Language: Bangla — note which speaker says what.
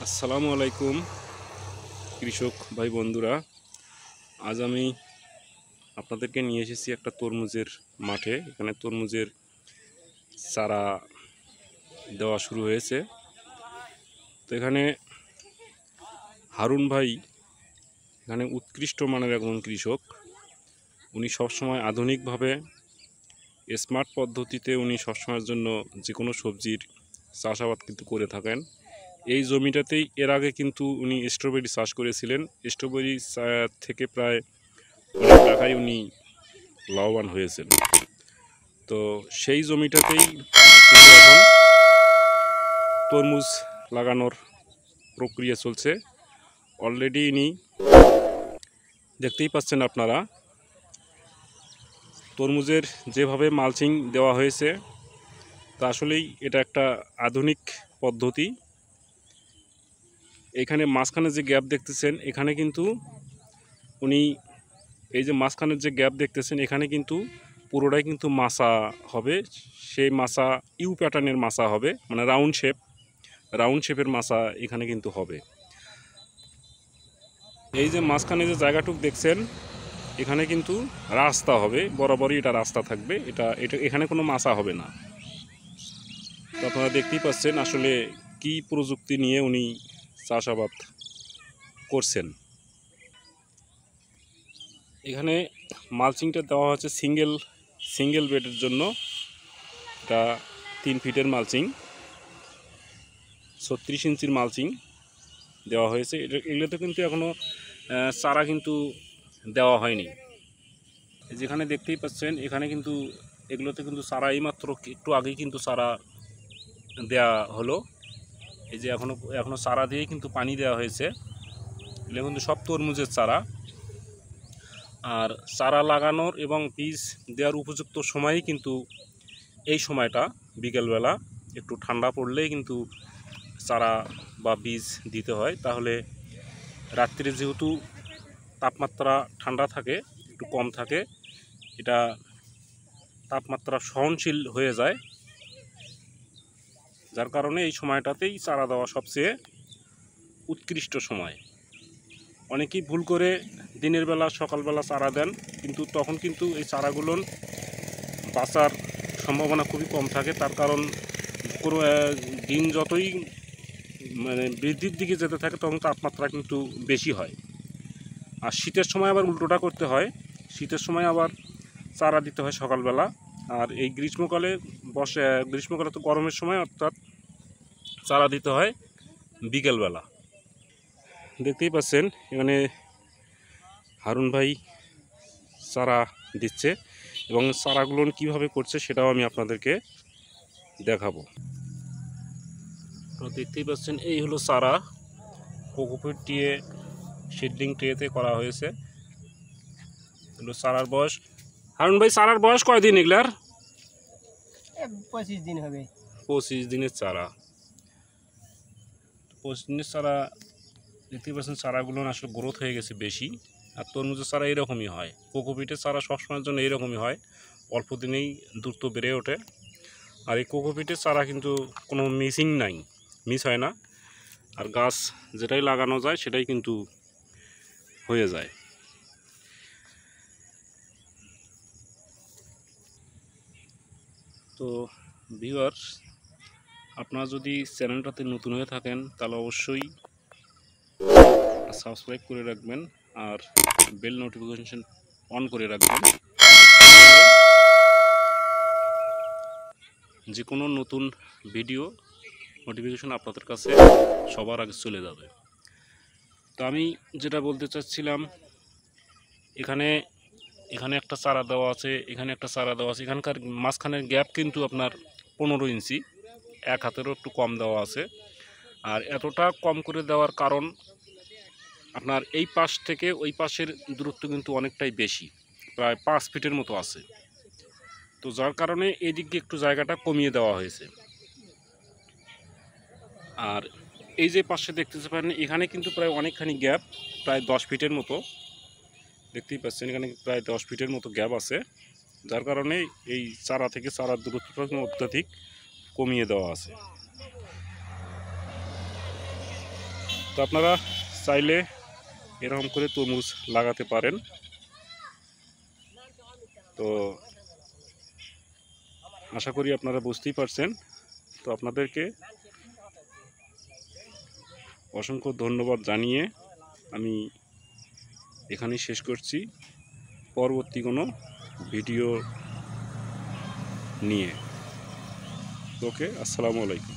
Speaker 1: আসসালামু আলাইকুম কৃষক ভাই বন্ধুরা। আজ আমি আপনাদেরকে নিয়ে এসেছি একটা তরমুজের মাঠে। এখানে তরমুজের চারা দেওয়া শুরু হয়েছে। তো এখানে হারুন ভাই এখানে উৎকৃষ্ট মানের একজন কৃষক। উনি সবসময় আধুনিকভাবে স্মার্ট পদ্ধতিতে উনি সবসময়ের জন্য যে কোনো সবজির চাষাবাদ কিন্তু করে থাকেন। এই জমিটাতেই এর আগে কিন্তু উনি স্ট্রবেরি চাষ করেছিলেন। স্ট্রবেরি থেকে প্রায় অনেক টাকায় উনি লাভবান হয়েছেন। তো সেই জমিটাতেই কিন্তু এখন তরমুজ লাগানোর প্রক্রিয়া চলছে। অলরেডি ইনি দেখতেই পাচ্ছেন আপনারা তরমুজের যেভাবে মালচিং দেওয়া হয়েছে তা আসলেই এটা একটা আধুনিক পদ্ধতি। এখানে মাঝখানে যে গ্যাপ দেখতেছেন এখানে কিন্তু উনি এই যে মাঝখানের যে গ্যাপ দেখতেছেন এখানে কিন্তু পুরোটাই কিন্তু মাচা হবে। সেই মাচা ইউ প্যাটার্নের মাচা হবে, মানে রাউন্ড শেপের মাচা এখানে কিন্তু হবে। এই যে মাঝখানে যে জায়গাটুকু দেখছেন এখানে কিন্তু রাস্তা হবে, বরাবরই এটা রাস্তা থাকবে। এটা এখানে কোনো মাচা হবে না। তো আপনারা দেখতেই পাচ্ছেন আসলে কি প্রযুক্তি নিয়ে উনি চাষাবাদ করছেন। এখানে মালচিংটা দেওয়া হচ্ছে সিঙ্গেল বেডের জন্য। এটা 3 ফিটের মালচিং, 36 ইঞ্চির মালচিং দেওয়া হয়েছে। এগুলোতে কিন্তু এখনও চারা কিন্তু দেওয়া হয়নি। যেখানে দেখতেই পাচ্ছেন এখানে কিন্তু এগুলোতে কিন্তু চারা এইমাত্র একটু আগেই কিন্তু চারা দেওয়া হলো। এই যে এখনও চারা দিয়েই কিন্তু পানি দেওয়া হয়েছে। এগুলো কিন্তু সব তরমুজের চারা। আর চারা লাগানোর এবং বীজ দেওয়ার উপযুক্ত সময়ই কিন্তু এই সময়টা, বিকেলবেলা একটু ঠান্ডা পড়লেই কিন্তু চারা বা বীজ দিতে হয়। তাহলে রাত্রে যেহেতু তাপমাত্রা ঠান্ডা থাকে, একটু কম থাকে, এটা তাপমাত্রা সহনশীল হয়ে যায়, যার কারণে এই সময়টাতেই চারা দেওয়া সবচেয়ে উৎকৃষ্ট সময়। অনেকেই ভুল করে দিনের বেলা সকালবেলা চারা দেন, কিন্তু তখন কিন্তু এই চারাগুলো বাঁচার সম্ভাবনা খুবই কম থাকে। তার কারণ কোনো দিন যতই মানে বৃদ্ধির দিকে যেতে থাকে তখন তাপমাত্রা কিন্তু বেশি হয়। আর শীতের সময় আবার উল্টোটা করতে হয়, শীতের সময় আবার চারা দিতে হয় সকালবেলা। আর এই গ্রীষ্মকালে তো গরমের সময়, অর্থাৎ চারা দিতে হয় বিকেলবেলা। দেখতেই পাচ্ছেন এখানে হারুন ভাই চারা দিচ্ছে এবং চারাগুলো কীভাবে করছে সেটাও আমি আপনাদেরকে দেখাবো। দেখতেই পাচ্ছেন এই হলো চারা, কোকোপিট দিয়ে সিডলিং ট্রেতে করা হয়েছে। এগুলো চারার বয়স। হারুন ভাই, চারার বয়স কয়দিন এগুলার?
Speaker 2: 25 দিন হবে।
Speaker 1: 25 দিনের চারা। 25 দিনের চারা দেখতেই পাচ্ছেন চারাগুলো আসলে গ্রোথ হয়ে গেছে বেশি। আর তরমুজের চারা এরকমই হয়, কোকোপিটের চারা সবসময়ের জন্য এরকমই হয়, অল্প দিনেই দ্রুত বেড়ে ওঠে। আর এই কোকোপিটের চারা কিন্তু কোনো মিস হয় না। আর গাছ যেটাই লাগানো যায় সেটাই কিন্তু হয়ে যায়। তো ভিউয়ার্স, আপনারা যদি চ্যানেলটাতে নতুন হয়ে থাকেন তাহলে অবশ্যই সাবস্ক্রাইব করে রাখবেন আর বেল নোটিফিকেশন অন করে রাখবেন। যে কোনো নতুন ভিডিও নোটিফিকেশন আপনাদের কাছে সবার আগে চলে যাবে। তো আমি যেটা বলতে চাচ্ছিলাম, এখানে একটা চারা দেওয়া আছে, এখানে একটা চারা দেওয়া আছে। এখানকার মাঝখানের গ্যাপ কিন্তু আপনার 15 ইঞ্চি, এক হাতেরও একটু কম দেওয়া আছে। আর এতটা কম করে দেওয়ার কারণ, আপনার এই পাশ থেকে ওই পাশের দূরত্ব কিন্তু অনেকটাই বেশি, প্রায় 5 ফিটের মতো আছে। তো যার কারণে এই দিক দিয়ে একটু জায়গাটা কমিয়ে দেওয়া হয়েছে। আর এই যে পাশে দেখতেতে পারেন এখানে কিন্তু প্রায় অনেকখানি গ্যাপ, প্রায় 10 ফিটের মতো। দেখতেই পাচ্ছেন এখানে প্রায় 10 ফিটের মতো গ্যাপ আছে, যার কারণে এই চারা থেকে চারার দূরত্বটা অত্যাধিক কমিয়ে দেওয়া আছে। তো আপনারা চাইলে এরকম করে তরমুজ লাগাতে পারেন। তো আশা করি আপনারা বুঝতেই পারছেন। তো আপনাদেরকে অসংখ্য ধন্যবাদ জানিয়ে আমি এখানেই শেষ করছি, পরবর্তী কোনো ভিডিও নিয়ে। ওকে, আসসালামু আলাইকুম।